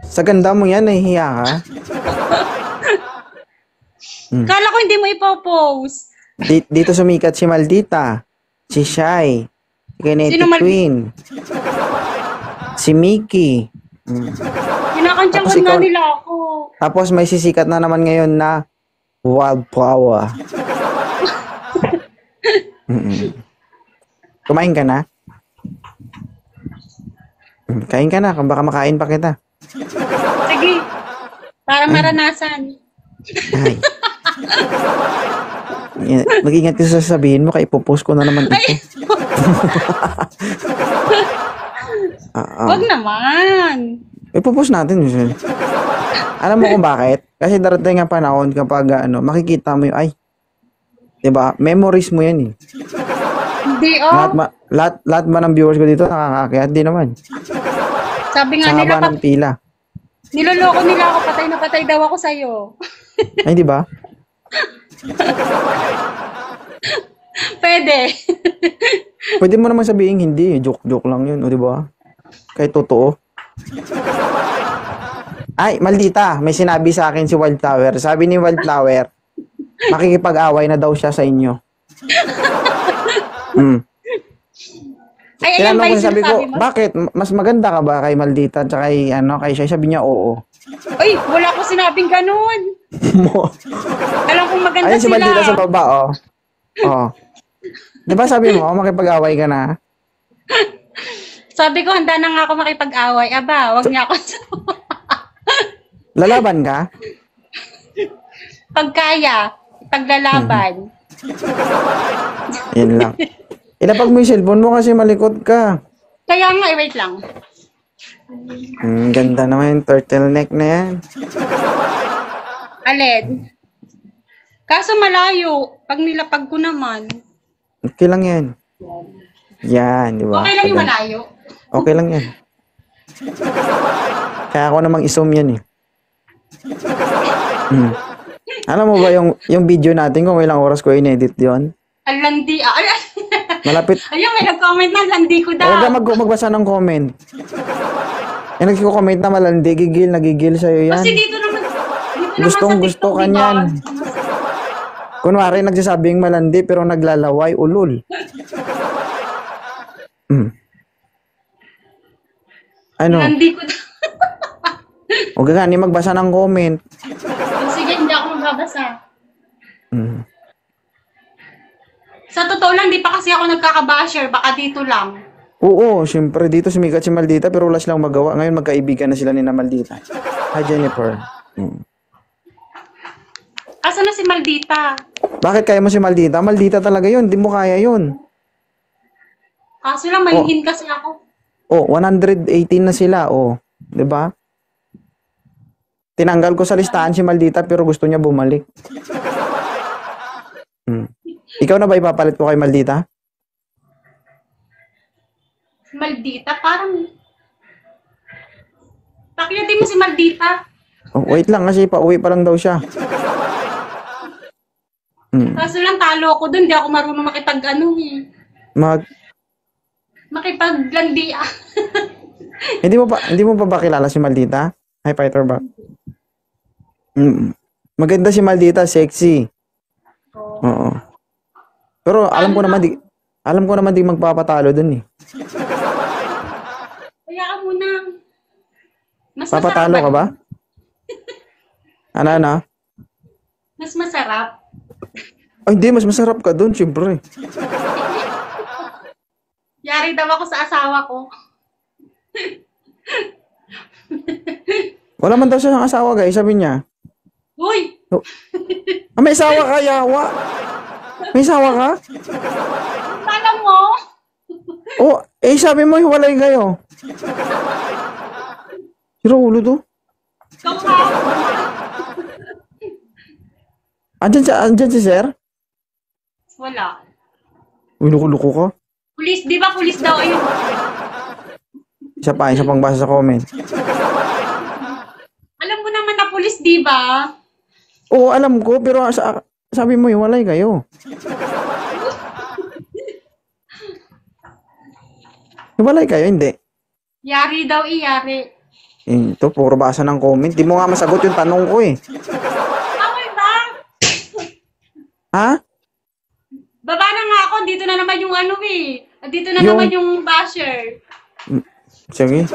Sa ganda mo yan, nahihiya ka? Kala ko hindi mo ipopost. Dito sumikat si Maldita, si Shai, si Sino Kinetic Queen, si Mickey. Kinakantsawan Tapos nga ikaw- nila ako. Tapos may sisikat na naman ngayon na Wildflower. Kumain ka na? Kain ka na, baka makain pa kita. Sige. Para maranasan. Ay. Mag-ingat ka sa sasabihin mo, kaya ipopost ko na naman ito. Wag naman. Ipopost natin. Alam mo kung bakit? Kasi darating nga panahon kapag makikita mo yung, ay, diba? Memories mo yan eh. Hindi, oh. Lahat ba ng viewers ko dito nakakakiyat? Di naman. Sabi nga Sa nila, haba ng pila. niloloko nila ako. Patay na patay daw ako sa'yo. Ay, di ba? Pwede. Pwede mo naman sabihin hindi. Joke lang yun. O, di ba? Kahit totoo. Ay, Maldita. May sinabi sa akin si Wildflower. Sabi ni Wildflower, makikipag-away na daw siya sa inyo. Ay, ayan Tinanong ba ko, yung sabi ko, sinasabi mo? bakit? Mas maganda ka ba kay Maldita at kay Shai? Sabi niya, oo. Ay, wala ko sinabing ganun. Alam kong maganda Ayun si sila. Maldita sa baba, oh. Oh. Di ba sabi mo, makipag-away ka na? Sabi ko, handa na nga ako makipag-away. Aba, wag niya ako. Lalaban ka? Pagkaya, paglalaban. Yan lang. Ilapag mo yung cellphone mo kasi malikot ka. Kaya nga, wait lang. Ganda naman yung turtleneck na yan. Alin? Kaso malayo. Pag nilapag ko naman. Okay lang yan. Yan, di ba? Okay lang yung malayo. Okay lang yan. Kaya ako namang isom yan eh. Alam mo ba yung video natin kung ilang oras ko in-edit yon? Ang landi. Ay, Malapit. ayun, may nag-comment na, landi ko daw. Huwag ka magbasa ng comment. Yung nagko-comment na malandi, nagigil sa'yo yan. Kasi dito naman Gustong sa gusto TikTok, ka diba? niyan. Kunwari nagsasabing malandi pero naglalaway, ulol. Ano? Landi ko daw. Huwag ka nga ni magbasa ng comment. Sige, hindi ako magbabasa. Sa totoo lang, di pa kasi ako nagkakabasher. Baka dito lang. Oo, syempre dito sumikat si Maldita pero wala silang magawa. Ngayon magkaibigan na sila ni na Maldita. Hi Jennifer. Asa na si Maldita? Bakit kaya mo si Maldita? Maldita talaga yun. Di mo kaya yun. Kaso lang, mahihin kasi ako. Oh, 118 na sila. Oh, 'di ba? Tinanggal ko sa listahan si Maldita pero gusto niya bumalik. Ikaw na ba ipapalit ko kay Maldita? Maldita, parang... Pakiyatin mo si Maldita. Oh, wait lang kasi pauwi pa lang daw siya. Kaso lang, talo ako dun. Di ako marunong makipaglandi. Hindi mo pa ba kilala si Maldita? Hi, Fighter ba? Maganda si Maldita, sexy. Oo. Pero alam ko naman di magpapatalo dun eh. Kaya ka muna. Mas Papatalo ka ba? Ano? Mas masarap. Ay, hindi. Mas masarap ka dun, syempre. Yari daw ako sa asawa ko. Wala man daw siyang asawa, guys. Sabi niya. Uy! May asawa ka, yawa. May asawa ka? Alam mo? Oh, sabi mo, hiwalay kayo. Sira ulo to. Ikaw ka. Andyan si sir? Wala. Uy, luko-luko ka. Pulis, di ba pulis daw ayun? Isa pang basa sa comment. Alam mo naman na pulis, di ba? Oo, alam ko, pero sabi mo, hiwalay kayo. Hiwalay kayo, hindi. Yari daw yari. Ito, puro basa ng comment. Di mo nga masagot yung tanong ko eh. Okay ba? Ha? Baba na nga ako. Dito na naman yung ano eh. Dito na Yung- naman yung basher. Sige.